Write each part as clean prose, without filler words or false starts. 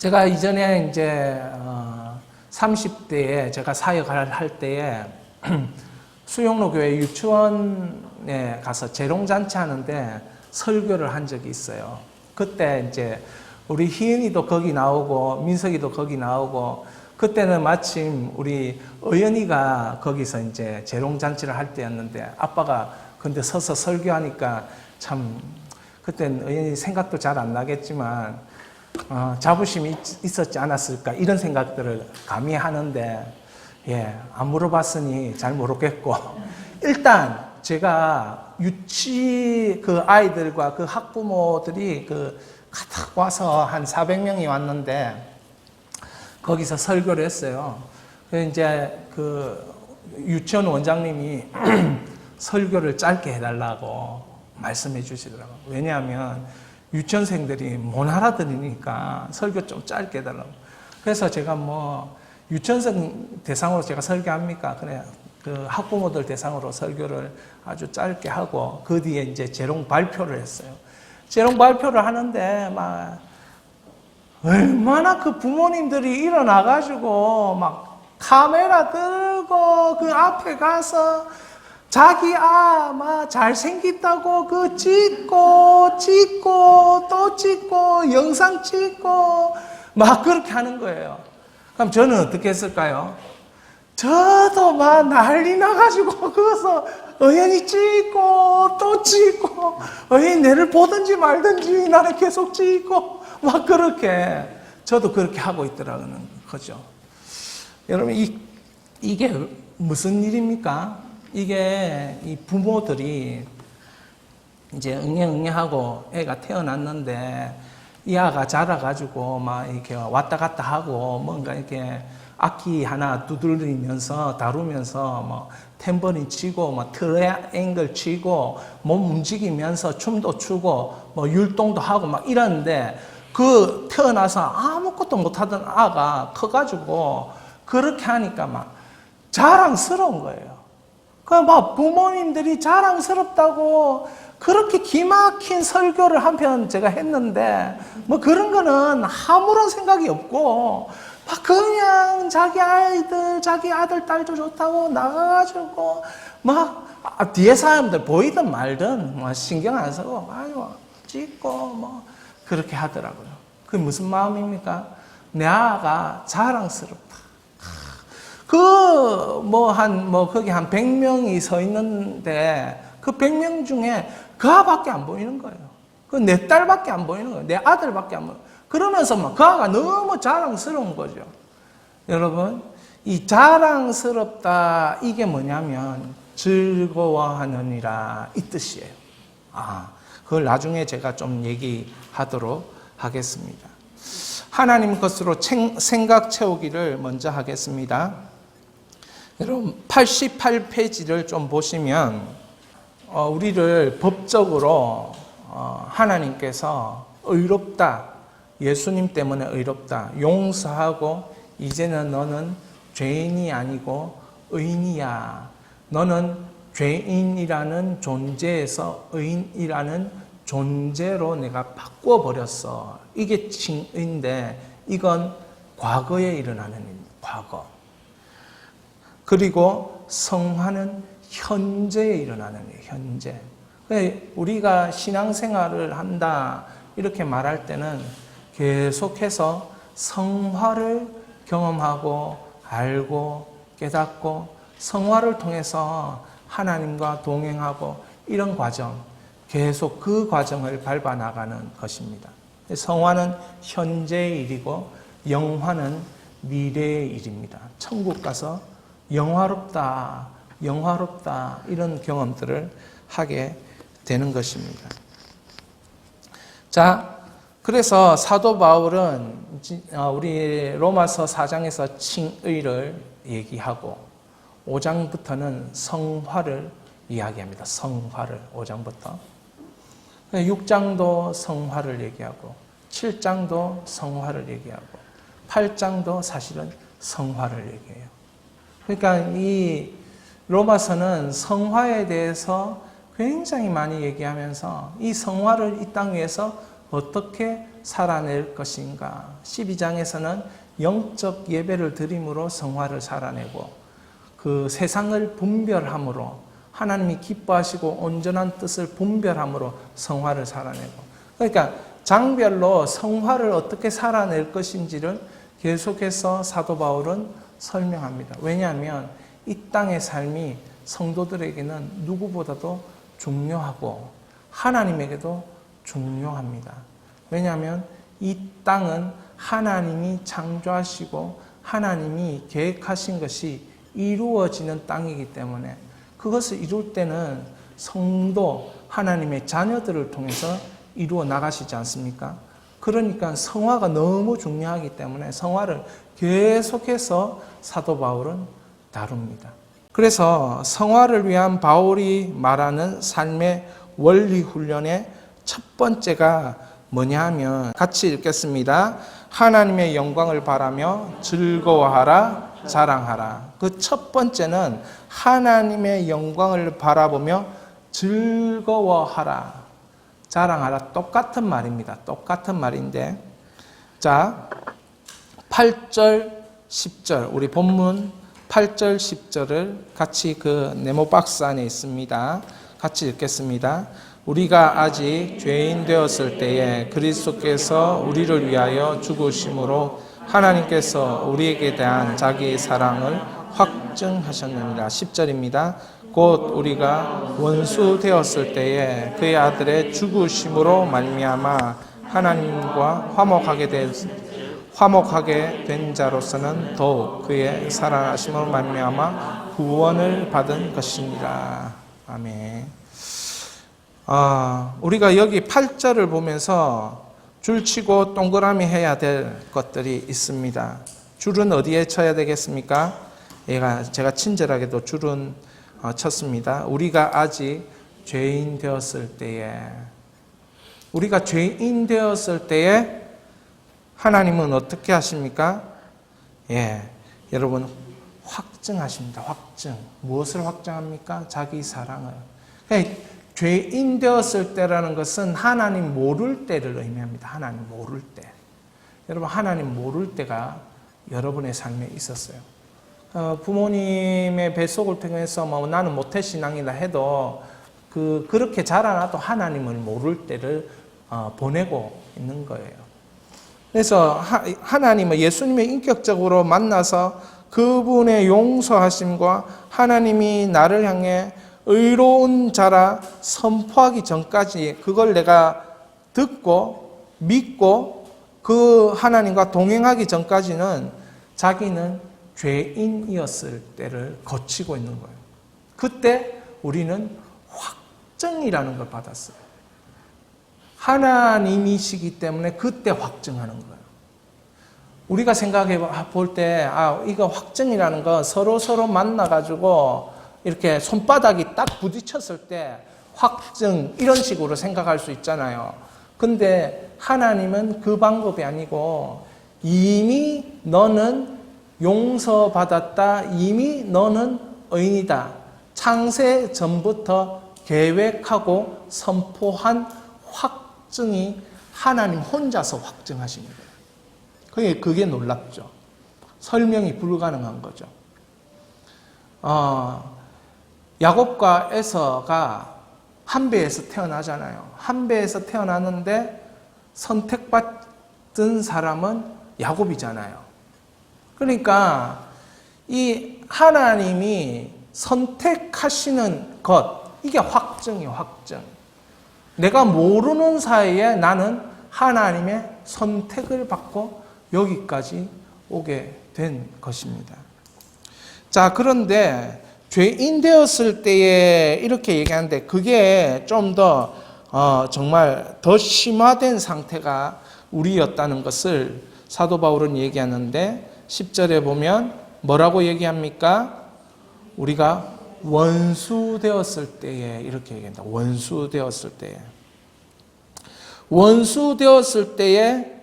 제가 이전에 이제 30대에 제가 사역을 할 때에 수영로 교회 유치원에 가서 재롱잔치 하는데 설교를 한 적이 있어요. 그때 이제 우리 희은이도 거기 나오고 민석이도 거기 나오고, 그때는 마침 우리 의연이가 거기서 이제 재롱잔치를 할 때였는데, 아빠가 근데 서서 설교하니까 참 그때는 의연이 생각도 잘 안 나겠지만 자부심이 있었지 않았을까 이런 생각들을 감히 하는데, 안 물어봤으니 잘 모르겠고, 일단 제가 유치 그 아이들과 그 학부모들이 가득 와서 한 400명이 왔는데 거기서 설교를 했어요. 그래서 이제 그 유치원 원장님이 설교를 짧게 해달라고 말씀해 주시더라고요. 왜냐하면 유치원생들이 못 알아들으니까 설교 좀 짧게 해달라고. 그래서 제가 유치원생 대상으로 제가 설교합니까? 그래, 그 학부모들 대상으로 설교를 아주 짧게 하고, 그 뒤에 이제 재롱 발표를 했어요. 재롱 발표를 하는데 얼마나 그 부모님들이 일어나가지고 카메라 들고 그 앞에 가서 자기 잘생겼다고 찍고 또 찍고 영상 찍고 그렇게 하는 거예요. 그럼 저는 어떻게 했을까요? 저도 난리 나가지고 거기서 의연이 찍고 또 찍고, 의연이 내를 보든지 말든지 나는 계속 찍고 그렇게 저도 그렇게 하고 있더라는 거죠. 여러분, 이게 무슨 일입니까? 이게 이 부모들이 이제 응애하고 애가 태어났는데 이 아가 자라가지고 이렇게 왔다 갔다 하고 뭔가 이렇게 악기 하나 두드리면서 다루면서 탬버린 치고 트라이앵글 치고 몸 움직이면서 춤도 추고 율동도 하고 이러는데, 그 태어나서 아무것도 못하던 아가 커가지고 그렇게 하니까 자랑스러운 거예요. 부모님들이 자랑스럽다고 그렇게 기막힌 설교를 한편 제가 했는데 그런 거는 아무런 생각이 없고 그냥 자기 아이들, 자기 아들, 딸도 좋다고 나가가지고 뒤에 사람들 보이든 말든 신경 안 쓰고 찍고 그렇게 하더라고요. 그게 무슨 마음입니까? 내 아가 자랑스럽다. 거기 한 100명이 서 있는데 그 100명 중에 그 아밖에 안 보이는 거예요. 그 내 딸밖에 안 보이는 거예요. 내 아들밖에 안 보이는 거예요. 그러면서 그 아가 너무 자랑스러운 거죠. 여러분, 이 자랑스럽다, 이게 뭐냐면 즐거워하느니라, 이 뜻이에요. 그걸 나중에 제가 좀 얘기하도록 하겠습니다. 하나님 것으로 생각 채우기를 먼저 하겠습니다. 여러분, 88페이지를 좀 보시면 우리를 법적으로 하나님께서 의롭다, 예수님 때문에 의롭다, 용서하고 이제는 너는 죄인이 아니고 의인이야. 너는 죄인이라는 존재에서 의인이라는 존재로 내가 바꿔버렸어. 이게 칭의인데 이건 과거에 일어나는 일입니다. 과거. 그리고 성화는 현재에 일어나는 일이에요. 현재. 우리가 신앙생활을 한다 이렇게 말할 때는 계속해서 성화를 경험하고 알고 깨닫고 성화를 통해서 하나님과 동행하고 이런 과정, 계속 그 과정을 밟아 나가는 것입니다. 성화는 현재의 일이고 영화는 미래의 일입니다. 천국 가서 영화롭다, 영화롭다 이런 경험들을 하게 되는 것입니다. 자, 그래서 사도 바울은 우리 로마서 4장에서 칭의를 얘기하고 5장부터는 성화를 이야기합니다. 성화를 5장부터. 6장도 성화를 얘기하고 7장도 성화를 얘기하고 8장도 사실은 성화를 얘기해요. 그러니까 이 로마서는 성화에 대해서 굉장히 많이 얘기하면서 이 성화를 이 땅 위에서 어떻게 살아낼 것인가. 12장에서는 영적 예배를 드림으로 성화를 살아내고 그 세상을 분별함으로 하나님이 기뻐하시고 온전한 뜻을 분별함으로 성화를 살아내고, 그러니까 장별로 성화를 어떻게 살아낼 것인지를 계속해서 사도 바울은 설명합니다. 왜냐하면 이 땅의 삶이 성도들에게는 누구보다도 중요하고 하나님에게도 중요합니다. 왜냐하면 이 땅은 하나님이 창조하시고 하나님이 계획하신 것이 이루어지는 땅이기 때문에 그것을 이룰 때는 성도, 하나님의 자녀들을 통해서 이루어 나가시지 않습니까? 그러니까 성화가 너무 중요하기 때문에 성화를 계속해서 사도 바울은 다룹니다. 그래서 성화를 위한 바울이 말하는 삶의 원리 훈련의 첫 번째가 뭐냐 하면 같이 읽겠습니다. 하나님의 영광을 바라며 즐거워하라, 자랑하라. 그 첫 번째는 하나님의 영광을 바라보며 즐거워하라, 자랑하라. 똑같은 말입니다. 똑같은 말인데, 자, 8절, 10절, 우리 본문 8절, 10절을 같이 그 네모 박스 안에 있습니다. 같이 읽겠습니다. 우리가 아직 죄인 되었을 때에 그리스도께서 우리를 위하여 죽으심으로 하나님께서 우리에게 대한 자기의 사랑을 확증하셨느니라. 10절입니다. 곧 우리가 원수 되었을 때에 그의 아들의 죽으심으로 말미암아 하나님과 화목하게 된 자로서는 더욱 그의 살아나심으로 말미암아 구원을 받은 것이니라. 아멘. 우리가 여기 8절을 보면서 줄치고 동그라미 해야 될 것들이 있습니다. 줄은 어디에 쳐야 되겠습니까? 제가 친절하게도 줄은 쳤습니다. 우리가 아직 죄인 되었을 때에, 우리가 죄인 되었을 때에 하나님은 어떻게 하십니까? 여러분 확증하십니다. 확증. 무엇을 확증합니까? 자기 사랑을. 죄인 되었을 때라는 것은 하나님 모를 때를 의미합니다. 하나님 모를 때. 여러분 하나님 모를 때가 여러분의 삶에 있었어요. 부모님의 뱃속을 통해서 나는 모태신앙이다 해도 그렇게 자라나도 하나님을 모를 때를 보내고 있는 거예요. 그래서 하나님을 예수님의 인격적으로 만나서 그분의 용서하심과 하나님이 나를 향해 의로운 자라 선포하기 전까지 그걸 내가 듣고 믿고 그 하나님과 동행하기 전까지는 자기는 죄인이었을 때를 거치고 있는 거예요. 그때 우리는 확증이라는 걸 받았어요. 하나님이시기 때문에 그때 확증하는 거예요. 우리가 생각해 볼 때 이거 확증이라는 거 서로 만나가지고 이렇게 손바닥이 딱 부딪혔을 때 확증 이런 식으로 생각할 수 있잖아요. 근데 하나님은 그 방법이 아니고 이미 너는 용서받았다. 이미 너는 의인이다. 창세 전부터 계획하고 선포한 확증이 하나님 혼자서 확증하신 거예요. 그게 놀랍죠. 설명이 불가능한 거죠. 야곱과 에서가 한 배에서 태어나잖아요. 한 배에서 태어나는데 선택받은 사람은 야곱이잖아요. 그러니까 이 하나님이 선택하시는 것, 이게 확증이에요. 확증. 내가 모르는 사이에 나는 하나님의 선택을 받고 여기까지 오게 된 것입니다. 자, 그런데 죄인 되었을 때에 이렇게 얘기하는데 그게 좀 더 정말 더 심화된 상태가 우리였다는 것을 사도 바울은 얘기하는데 10절에 보면 뭐라고 얘기합니까? 우리가 원수 되었을 때에 이렇게 얘기한다. 원수 되었을 때에. 원수 되었을 때에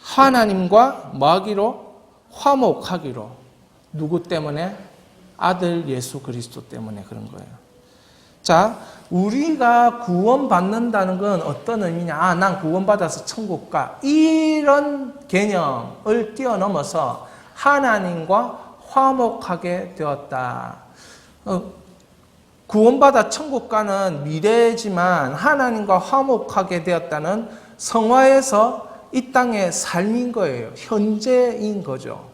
하나님과 뭐하기로? 화목하기로. 누구 때문에? 아들 예수 그리스도 때문에 그런 거예요. 자, 우리가 구원받는다는 건 어떤 의미냐? 아, 난 구원받아서 천국 가. 이런 개념을 뛰어넘어서 하나님과 화목하게 되었다. 구원받아 천국 가는 미래지만 하나님과 화목하게 되었다는 성화에서 이 땅의 삶인 거예요. 현재인 거죠.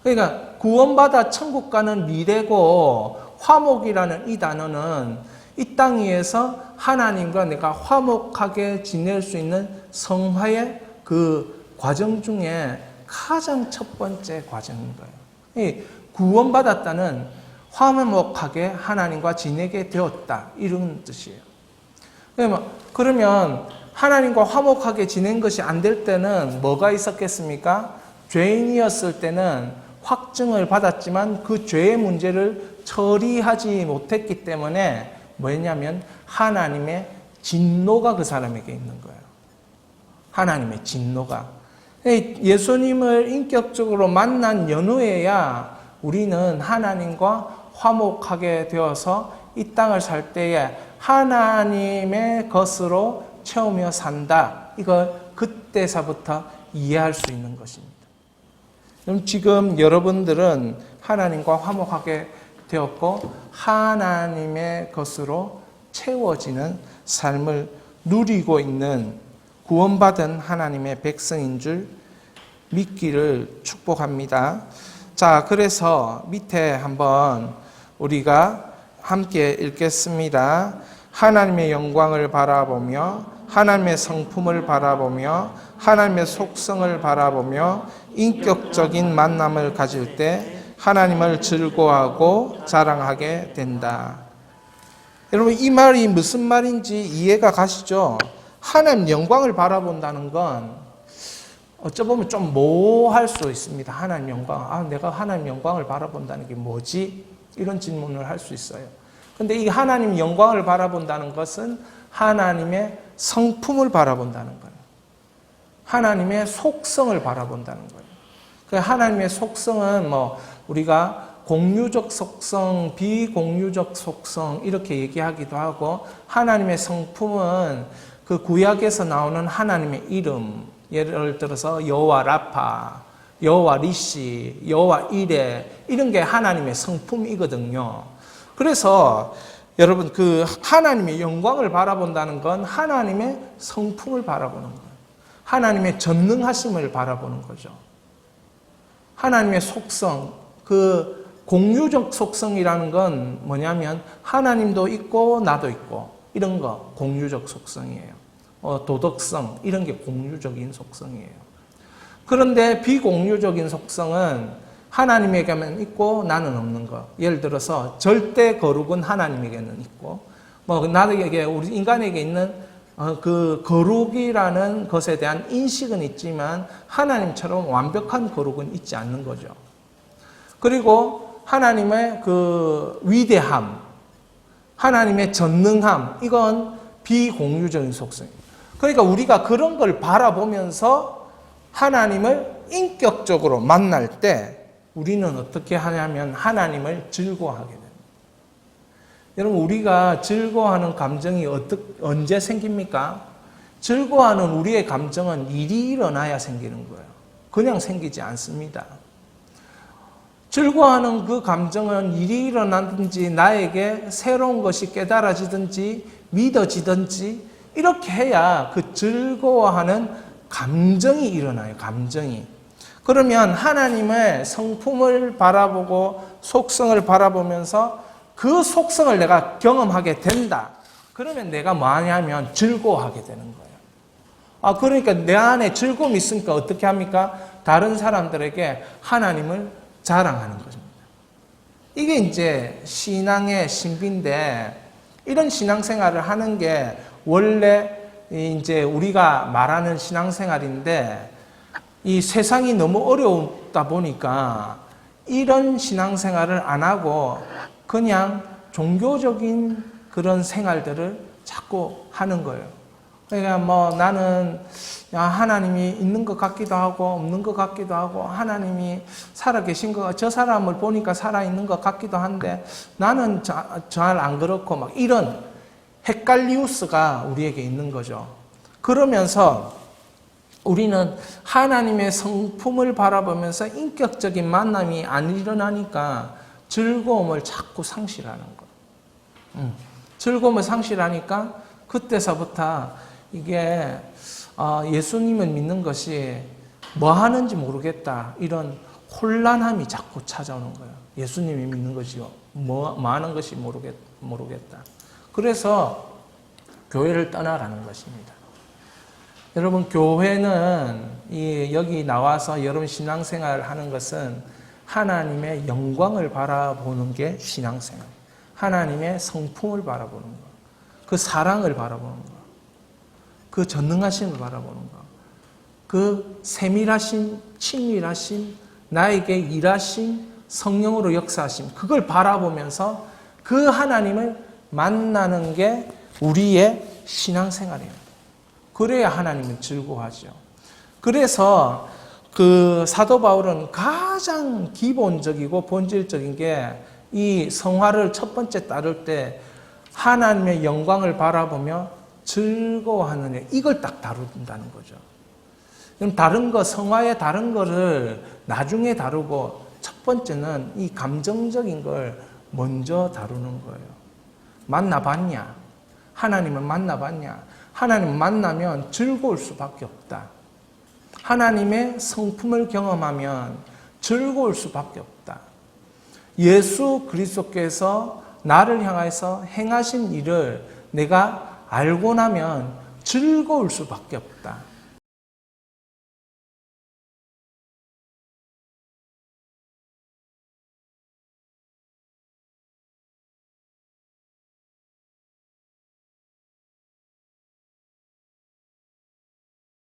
그러니까 구원받아 천국 가는 미래고 화목이라는 이 단어는 이 땅 위에서 하나님과 내가 화목하게 지낼 수 있는 성화의 그 과정 중에 가장 첫 번째 과정인 거예요. 이 구원받았다는 화목하게 하나님과 지내게 되었다. 이런 뜻이에요. 그러면 하나님과 화목하게 지낸 것이 안 될 때는 뭐가 있었겠습니까? 죄인이었을 때는 확증을 받았지만 그 죄의 문제를 처리하지 못했기 때문에 뭐였냐면 하나님의 진노가 그 사람에게 있는 거예요. 하나님의 진노가. 예수님을 인격적으로 만난 연후에야 우리는 하나님과 화목하게 되어서 이 땅을 살 때에 하나님의 것으로 채우며 산다. 이걸 그때서부터 이해할 수 있는 것입니다. 그럼 지금 여러분들은 하나님과 화목하게 되었고 하나님의 것으로 채워지는 삶을 누리고 있는 구원받은 하나님의 백성인 줄 믿기를 축복합니다. 자, 그래서 밑에 한번 우리가 함께 읽겠습니다. 하나님의 영광을 바라보며 하나님의 성품을 바라보며 하나님의 속성을 바라보며 인격적인 만남을 가질 때 하나님을 즐거워하고 자랑하게 된다. 여러분, 이 말이 무슨 말인지 이해가 가시죠? 하나님 영광을 바라본다는 건 어쩌면 좀 모호할 수 있습니다. 하나님 영광. 아, 내가 하나님 영광을 바라본다는 게 뭐지? 이런 질문을 할 수 있어요. 근데 이 하나님 영광을 바라본다는 것은 하나님의 성품을 바라본다는 거예요. 하나님의 속성을 바라본다는 거예요. 그 하나님의 속성은 우리가 공유적 속성, 비공유적 속성 이렇게 얘기하기도 하고, 하나님의 성품은 그 구약에서 나오는 하나님의 이름, 예를 들어서 여호와 라파, 여호와 리시, 여호와 이레, 이런 게 하나님의 성품이거든요. 그래서 여러분, 그 하나님의 영광을 바라본다는 건 하나님의 성품을 바라보는 거예요. 하나님의 전능하심을 바라보는 거죠. 하나님의 속성, 그 공유적 속성이라는 건 뭐냐면 하나님도 있고 나도 있고 이런 거 공유적 속성이에요. 도덕성 이런 게 공유적인 속성이에요. 그런데 비공유적인 속성은 하나님에게만 있고 나는 없는 거. 예를 들어서 절대 거룩은 하나님에게는 있고 나에게, 우리 인간에게 있는 그 거룩이라는 것에 대한 인식은 있지만 하나님처럼 완벽한 거룩은 있지 않는 거죠. 그리고 하나님의 그 위대함, 하나님의 전능함, 이건 비공유적인 속성입니다. 그러니까 우리가 그런 걸 바라보면서 하나님을 인격적으로 만날 때 우리는 어떻게 하냐면 하나님을 즐거워하게 됩니다. 여러분, 우리가 즐거워하는 감정이 언제 생깁니까? 즐거워하는 우리의 감정은 일이 일어나야 생기는 거예요. 그냥 생기지 않습니다. 즐거워하는 그 감정은 일이 일어나든지 나에게 새로운 것이 깨달아지든지 믿어지든지 이렇게 해야 그 즐거워하는 감정이 일어나요. 감정이. 그러면 하나님의 성품을 바라보고 속성을 바라보면서 그 속성을 내가 경험하게 된다. 그러면 내가 뭐 하냐면 즐거워하게 되는 거예요. 그러니까 내 안에 즐거움이 있으니까 어떻게 합니까? 다른 사람들에게 하나님을 자랑하는 것입니다. 이게 이제 신앙의 신비인데, 이런 신앙생활을 하는 게 원래 이제 우리가 말하는 신앙생활인데, 이 세상이 너무 어렵다 보니까 이런 신앙생활을 안 하고 그냥 종교적인 그런 생활들을 자꾸 하는 거예요. 그러니까 나는 하나님이 있는 것 같기도 하고 없는 것 같기도 하고, 하나님이 살아계신 저 사람을 보니까 살아있는 것 같기도 한데 나는 잘 안 그렇고 이런 헷갈리우스가 우리에게 있는 거죠. 그러면서 우리는 하나님의 성품을 바라보면서 인격적인 만남이 안 일어나니까 즐거움을 자꾸 상실하는 거예요. 즐거움을 상실하니까 그때서부터 이게 예수님을 믿는 것이 뭐 하는지 모르겠다, 이런 혼란함이 자꾸 찾아오는 거예요. 예수님이 믿는 것이요, 뭐 하는 것이 모르겠다. 그래서 교회를 떠나라는 것입니다. 여러분, 교회는 여기 나와서 여러분 신앙생활을 하는 것은 하나님의 영광을 바라보는 게 신앙생활, 하나님의 성품을 바라보는 것, 그 사랑을 바라보는 것, 그 전능하심을 바라보는 것, 그 세밀하심, 친밀하심, 나에게 일하심, 성령으로 역사하심, 그걸 바라보면서 그 하나님을 만나는 게 우리의 신앙생활이에요. 그래야 하나님은 즐거워하죠. 그래서 그 사도 바울은 가장 기본적이고 본질적인 게 이 성화를 첫 번째 따를 때 하나님의 영광을 바라보며 즐거워하는 일, 이걸 딱 다룬다는 거죠. 그럼 다른 거, 성화의 다른 거를 나중에 다루고 첫 번째는 이 감정적인 걸 먼저 다루는 거예요. 만나봤냐? 하나님을 만나봤냐? 하나님을 만나면 즐거울 수밖에 없다. 하나님의 성품을 경험하면 즐거울 수밖에 없다. 예수 그리스도께서 나를 향해서 행하신 일을 내가 알고 나면 즐거울 수밖에 없다.